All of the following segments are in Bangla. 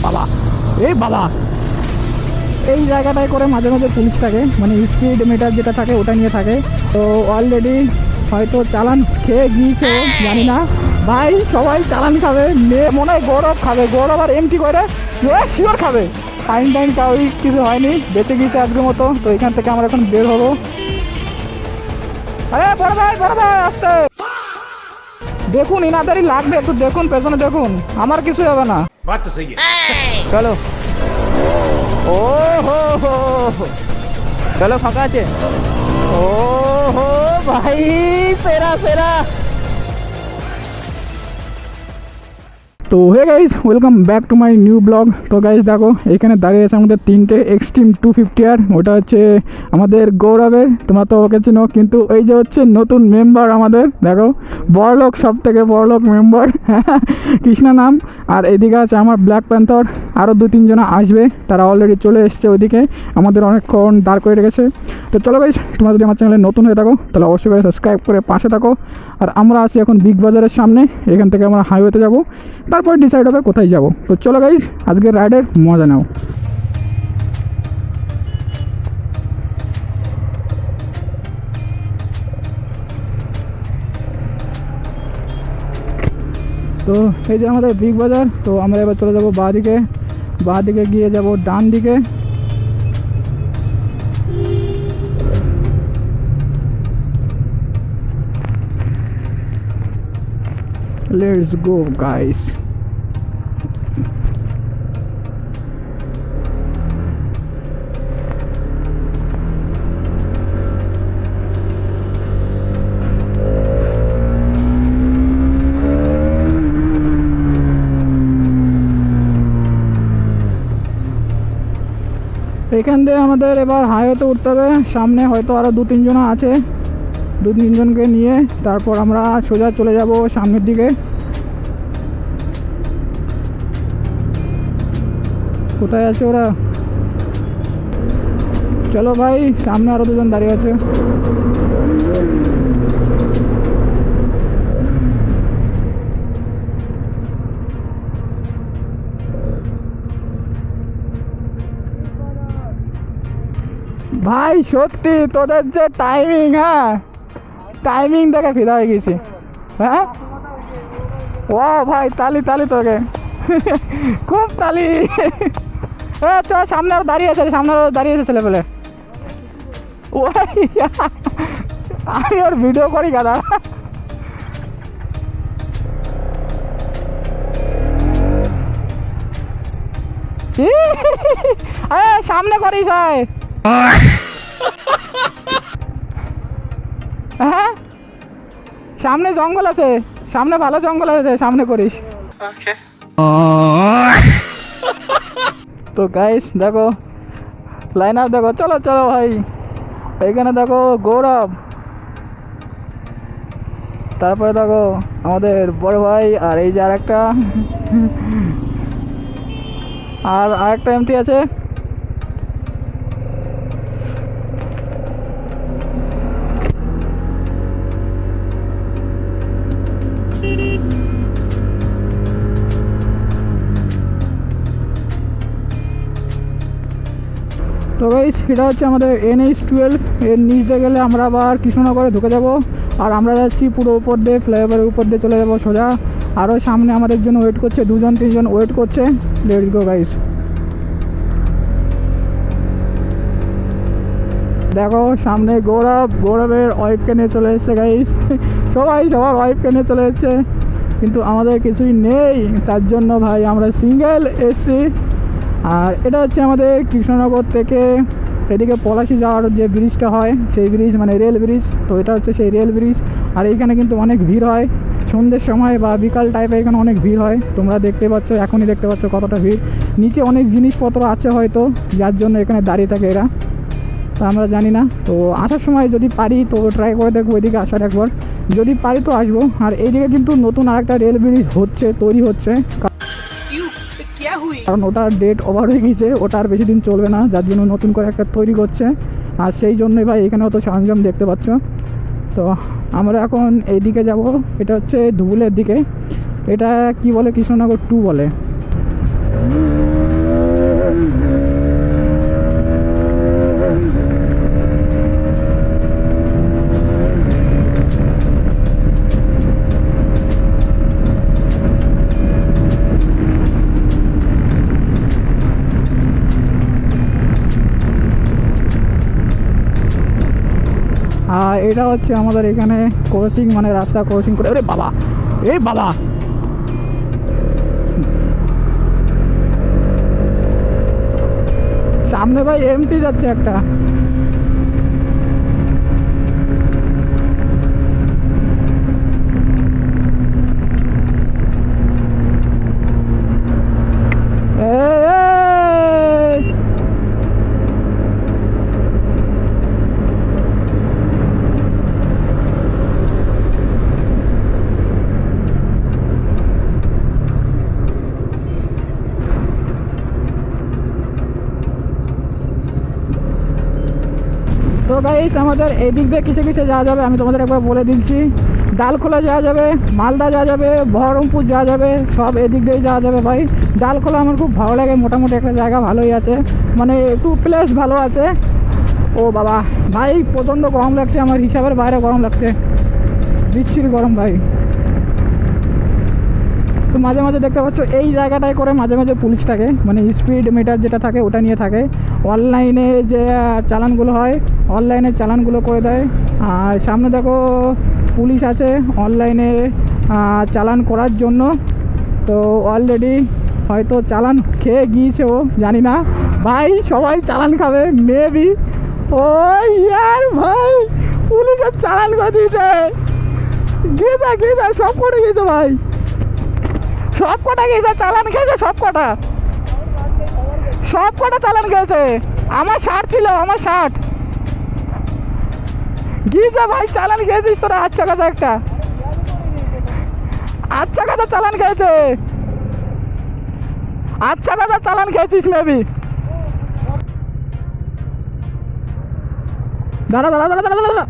বাবা এই বাবা এই জায়গাটায় করে মাঝে মাঝে পুলিশ থাকে, মানে স্পিড মিটার যেটা থাকে ওটা নিয়ে থাকে। তো অলরেডি হয়তো চালান খেয়ে গিয়েছে, জানি না ভাই। সবাই চালান খাবে, মনে হয় গৌরব খাবে, গৌরব আর এমটি করে শিওর খাবে। ফাইন টাইন কাউই কিছু হয়নি, বেঁচে গিয়েছে আজকের মতো। তো এখান থেকে আমরা এখন বের হবো। আরে বড় ভাই আসতে দেখুন, ইনাদারি লাগবে একটু দেখুন, পেছনে দেখুন, আমার কিছু হবে না। চলো ও হো চলো, ফাঁকা আছে। ও হো ভাই সেরা সেরা। তো hey guys, welcome back to my new blog. তো গাইজ দেখো, এখানে দাঁড়িয়ে আছে আমাদের 3টে এক্সট্রিম 250R। ওটা হচ্ছে আমাদের গৌরবের, তোমরা তো ওকে চিনো। কিন্তু এই যে হচ্ছে নতুন মেম্বার আমাদের, দেখো বড়লোক, সব থেকে বড়লোক মেম্বার কৃষ্ণা নাম। আর এদিকে আছে আমার ব্ল্যাক প্যান্থর, আরও 2-3 জন আসবে, তারা অলরেডি চলে এসছে ওইদিকে, আমাদের অনেকক্ষণ দাঁড় করে রেখেছে। তো চলো গাইজ, তোমরা যদি আমার চ্যানেলে নতুন হয়ে থাকো তাহলে অবশ্যই করে সাবস্ক্রাইব করে পাশে থাকো। আর আমরা আছি এখন বিগ বাজারের সামনে, এখান থেকে আমরা হাইওয়েতে যাব, তারপর ডিসাইড হবে কোথায় যাব। তো চলো গাইজ, আজকের রাইডের মজা নাও। তো এই যে আমাদের বিগ বাজার। তো আমরা এবার চলে যাব বাঁ দিকে গিয়ে যাব ডান দিকে। Let's go guys. এখান থেকে আমাদের এবার হাইওয়েতে উঠতে হবে। সামনে হয়তো আরও 2-3 জন আছে, 2-3 জনকে নিয়ে তারপর আমরা সোজা চলে যাব সামনের দিকে। কোথায় আছে ওরা? চলো ভাই, সামনে আরও 2 জন দাঁড়িয়ে আছে। ভাই সত্যি তোদের যে টাইমিং, হ্যাঁ টাইমিং দেখে ফিদা হয়ে গেছি। হ্যাঁ ও ভাই, তালি তোকে খুব তালি। হ্যাঁ চ, সামনে আরো দাঁড়িয়ে আছে ছেলে পেলে। ওই আমি ওর ভিডিও করি গাদা। সামনে করিস হয়। হ্যাঁ সামনে জঙ্গল আছে, সামনে ভালো জঙ্গল আছে, সামনে করিস। তো গাইস দেখো লাইন আপ দেখো, চলো চলো ভাই। এখানে দেখো গৌরব, তারপরে দেখো আমাদের বড় ভাই, আর এই যে আরেকটা এমটি আছে। তো গাইস, এটা হচ্ছে আমাদের NH-12। এর নিচ দিয়ে গেলে আমরা আবার কৃষ্ণনগরে ঢুকে যাব। আর আমরা যাচ্ছি পুরো উপর দিয়ে, ফ্লাইওভারের উপর দিয়ে চলে যাব সোজা। আরও সামনে আমাদের জন্য ওয়েট করছে, 2-3 জন ওয়েট করছে। Let's go guys. দেখো সামনে গৌরবের ওয়াইফকে নিয়ে চলে এসছে গাইস। সবার ওয়াইফকে নিয়ে চলে এসছে, কিন্তু আমাদের কিছুই নেই, তার জন্য ভাই আমরা সিঙ্গেল এসছি। আর এটা হচ্ছে আমাদের কৃষ্ণনগর থেকে এদিকে পলাশি যাওয়ার যে ব্রিজটা হয়, সেই ব্রিজ মানে রেল ব্রিজ। তো এটা হচ্ছে সেই রেল ব্রিজ। আর এইখানে কিন্তু অনেক ভিড় হয় সন্ধ্যের সময় বা বিকাল টাইপে, এখানে অনেক ভিড় হয়। তোমরা দেখতে পাচ্ছ, এখনই দেখতে পাচ্ছ কতটা ভিড়। নিচে অনেক জিনিসপত্র আছে হয়তো, যার জন্য এখানে দাঁড়িয়ে থাকে এরা, তো আমরা জানি না। তো আসার সময় যদি পারি তো ট্রাই করে দেখবো এদিকে আসার একবার, যদি পারি তো আসবো। আর এইদিকে কিন্তু নতুন আরেকটা রেল ব্রিজ তৈরি হচ্ছে, কারণ ওটার ডেট ওভার হয়ে গেছে, ওটা আর বেশি দিন চলবে না, যার জন্য নতুন করে একটা তৈরি করছে। আর সেই জন্যই ভাই এখানেও তো সরঞ্জাম দেখতে পাচ্ছ। তো আমরা এখন এইদিকে যাব, এটা হচ্ছে ধুবুলের দিকে, এটা কি বলে কৃষ্ণনগর 2 বলে। আর এটা হচ্ছে আমাদের এখানে ক্রসিং, মানে রাস্তা ক্রসিং করে। আরে বাবা, এই বাবা, সামনে ভাই এমটি যাচ্ছে একটা। তো গাইস, আমাদের এই দিক দিয়ে কিসে কিসে যাওয়া যাবে আমি তোমাদের একবার বলে দিচ্ছি। ডালখোলা যাওয়া যাবে, মালদা যাওয়া যাবে, বহরমপুর যাওয়া যাবে, সব এদিক দিয়েই যাওয়া যাবে ভাই। ডালখোলা আমার খুব ভালো লাগে, মোটামুটি একটা জায়গা ভালোই আছে, মানে একটু প্লেস ভালো আছে। ও বাবা ভাই, প্রচণ্ড গরম লাগছে, আমার হিসাবের বাইরে গরম লাগছে, বিচ্ছির গরম ভাই। তো মাঝে মাঝে দেখতে পাচ্ছ এই জায়গাটায় করে মাঝে মাঝে পুলিশ থাকে, মানে স্পিড মিটার যেটা থাকে ওটা নিয়ে থাকে। অনলাইনে যে চালানগুলো হয়, অনলাইনে চালানগুলো করে দেয়। আর সামনে দেখো পুলিশ আছে অনলাইনে চালান করার জন্য। তো অলরেডি হয়তো চালান খেয়ে গিয়েছে ও, জানি না ভাই। সবাই চালান খাবে মেবি। ও ইয়ার ভাই, পুলিশের চালান করে দিয়েছে, গিয়েছে গিয়েছে, সব করে গিয়েছে ভাই, সব কটা গিয়েছে, চালান খেয়েছে সব কটা, সব কটা চালান খেয়েছে। আমার শার্ট ছিল, আমার শার্ট গিয়েছে ভাই, চালান খেয়েছিস তোরা। আচ্ছা কথা একটা, আচ্ছা কথা চালান খেয়েছে, আচ্ছা কথা চালান খেয়েছিস মেবি। দাঁড়া দাঁড়া দাঁড়া দাঁড়া দাঁড়া,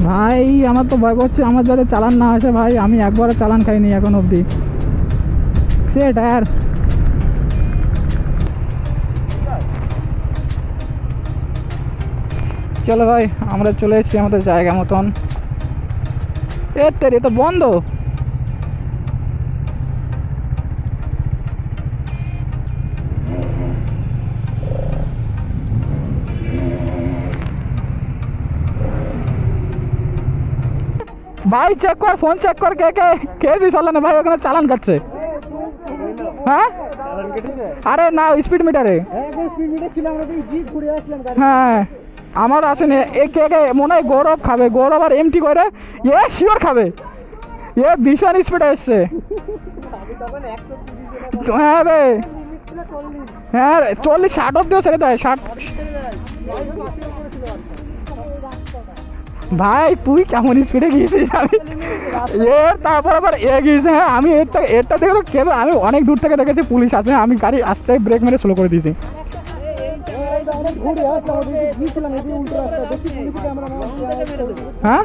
ভাই আমার তো ভয় করছে, আমার যাতে চালান না আসে ভাই। আমি একবারও চালান খাইনি এখন অবধি, সে টায়ার। চলো ভাই, আমরা চলে এসেছি আমাদের জায়গা মতন। এর তেরে তো বন্ধ। ভাই চেক কর, ফোন চেক কর, কে কে খেয়েছি চলে না ভাই, ওখানে চালান কাটছে। হ্যাঁ আরে না, স্পিড মিটারে। হ্যাঁ আমার আসেনি। এ কে কে মনে হয় গৌরব খাবে, গৌরব আর এমটি করে এ শিওর খাবে, এ ভীষণ স্পিডে এসছে। হ্যাঁ রে, হ্যাঁ 40 60 অব্দিও ছেড়ে দেয়, 60। ভাই তুই কেমন স্পিডে গিয়েছিস, আমি এর তারপর আবার এ গিয়েছে। হ্যাঁ আমি এরটা দেখে তো খেয়ে, আমি অনেক দূর থেকে দেখেছি পুলিশ আছে, আমি গাড়ি আস্তে ব্রেক মেরে স্লো করে দিয়েছি। হ্যাঁ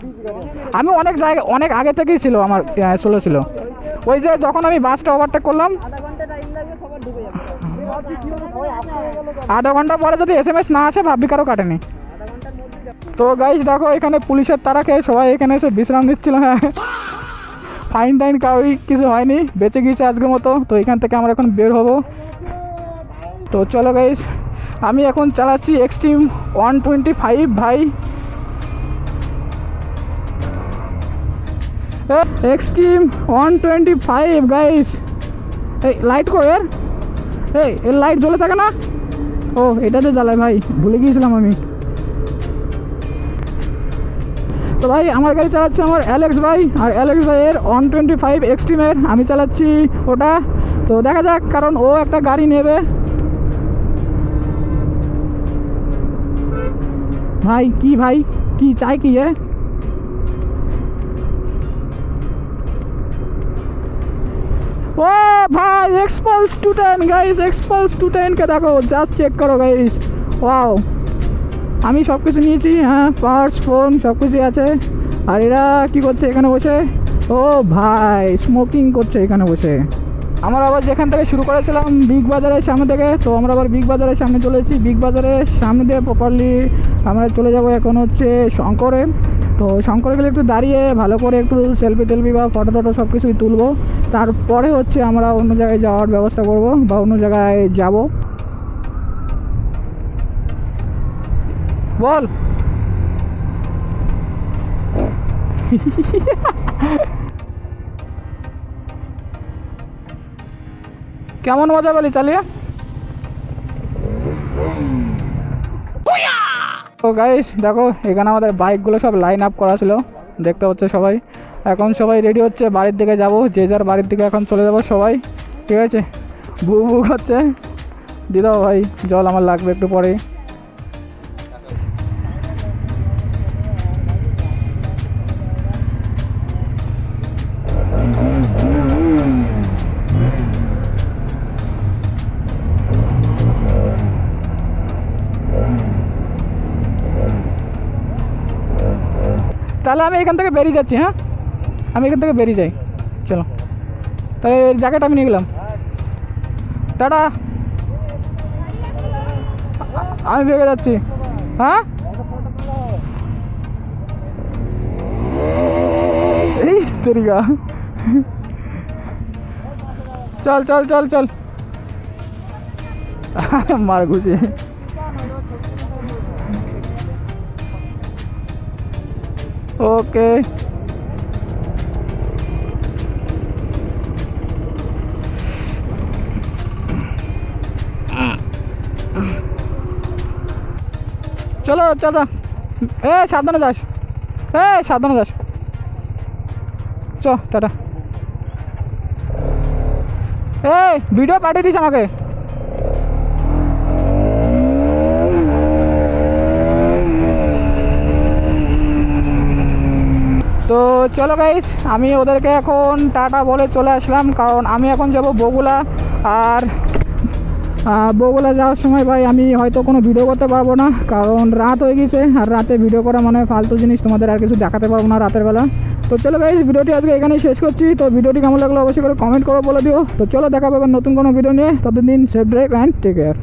আমি অনেক জায়গা, অনেক আগে থেকেই ছিল আমার স্লো ছিল। ওই যে যখন আমি বাসটা ওভারটেক করলাম, আধা ঘন্টা পরে যদি SMS না আসে ভাববি কারো কাটেনি। তো গাইস দেখো, এখানে পুলিশের তারা খেয়ে সবাই এখানে এসে বিশ্রাম নিচ্ছিল। হ্যাঁ ফাইন টাইন কাউই কিছু হয়নি, বেঁচে গিয়েছে আজকের মতো। তো এখান থেকে আমরা এখন বের হব। তো চলো গাইস, আমি এখন চালাচ্ছি এক্সট্রিম 125 ভাই, এক্সট্রিম 125 গাইস। এই লাইট কো এর, এর লাইট জ্বলে থাকে না? ও এটাতে জ্বালায় ভাই, ভুলে গিয়েছিলাম আমি। তো ভাই আমার গাড়ি চালাচ্ছে আমার অ্যালেক্স ভাই, আর অ্যালেক্স ভাইয়ের 125 এক্সট্রিমের আমি চালাচ্ছি ওটা। তো দেখা যাক, কারণ ও একটা গাড়ি নেবে। ভাই কি ভাই, কি চাই কি এ? ও ভাই এক্সপালস 210 গাইস, এক্সপালস 210 কে দেখো, যা চেক করো গাইস, ওয়াও, আমি সব কিছু নিয়েছি, হ্যাঁ, পার্স ফোন সব কিছুই আছে। আর এরা কী করছে এখানে বসে? ও ভাই, স্মোকিং করছে এখানে বসে। আমরা আবার যেখান থেকে শুরু করেছিলাম বিগ বাজারের সামনে থেকে, তো আমরা আবার বিগ বাজারের সামনে চলে এসেছি। বিগ বাজারের সামনে দিয়ে প্রপারলি আমরা চলে যাব এখন হচ্ছে শঙ্করে। তো শঙ্করে গেলে একটু দাঁড়িয়ে ভালো করে একটু সেলফি টেলফি বা ফটো টটো সব কিছুই তুলবো। তারপরে হচ্ছে আমরা অন্য জায়গায় যাওয়ার ব্যবস্থা করব বা অন্য জায়গায় যাব। বল কেমন মজা বলি চালিয়ে। তো গাইস দেখো, এখানে আমাদের বাইকগুলো সব লাইন আপ করা ছিল, দেখতে হচ্ছে সবাই। এখন সবাই রেডি হচ্ছে, বাড়ির দিকে যাব, যে যার বাড়ির দিকে এখন চলে যাব সবাই, ঠিক আছে। ভু ভু করছে, দিয়ে দাও ভাই জল, আমার লাগবে একটু পরে। তাহলে আমি এখান থেকে বেরিয়ে যাচ্ছি, হ্যাঁ, আমি এখান থেকে বেরিয়ে যাই, চলো। তাহলে জ্যাকেট আমি নিয়ে গেলাম, টাটা, আমি ভেগে যাচ্ছি। হ্যাঁ, এই তরিকা, চল চল চল চল, মার ঘুষে। ওকে, চলো চলো, সাবধানে যাস, সাবধানে যাস, চ টাটা। ভিডিও পাঠিয়ে দিস আমাকে। তো চলো গাইস, আমি ওদেরকে এখন টাটা বলে চলে আসলাম, কারণ আমি এখন যাব বগুলা। আর বগুলা যাওয়ার সময় ভাই আমি হয়তো কোনো ভিডিও করতে পারবো না, কারণ রাত হয়ে গেছে, আর রাতে ভিডিও করা মানে ফালতু জিনিস, তোমাদের আর কিছু দেখাতে পারবো না রাতের বেলা। তো চলো গাইস, ভিডিওটি আজকে এখানেই শেষ করছি। তো ভিডিওটি কেমন লাগলো অবশ্যই করে কমেন্ট করে বলে দিও। তো চলো, দেখা পাবেন নতুন কোনো ভিডিও নিয়ে, ততদিন safe drive and take care.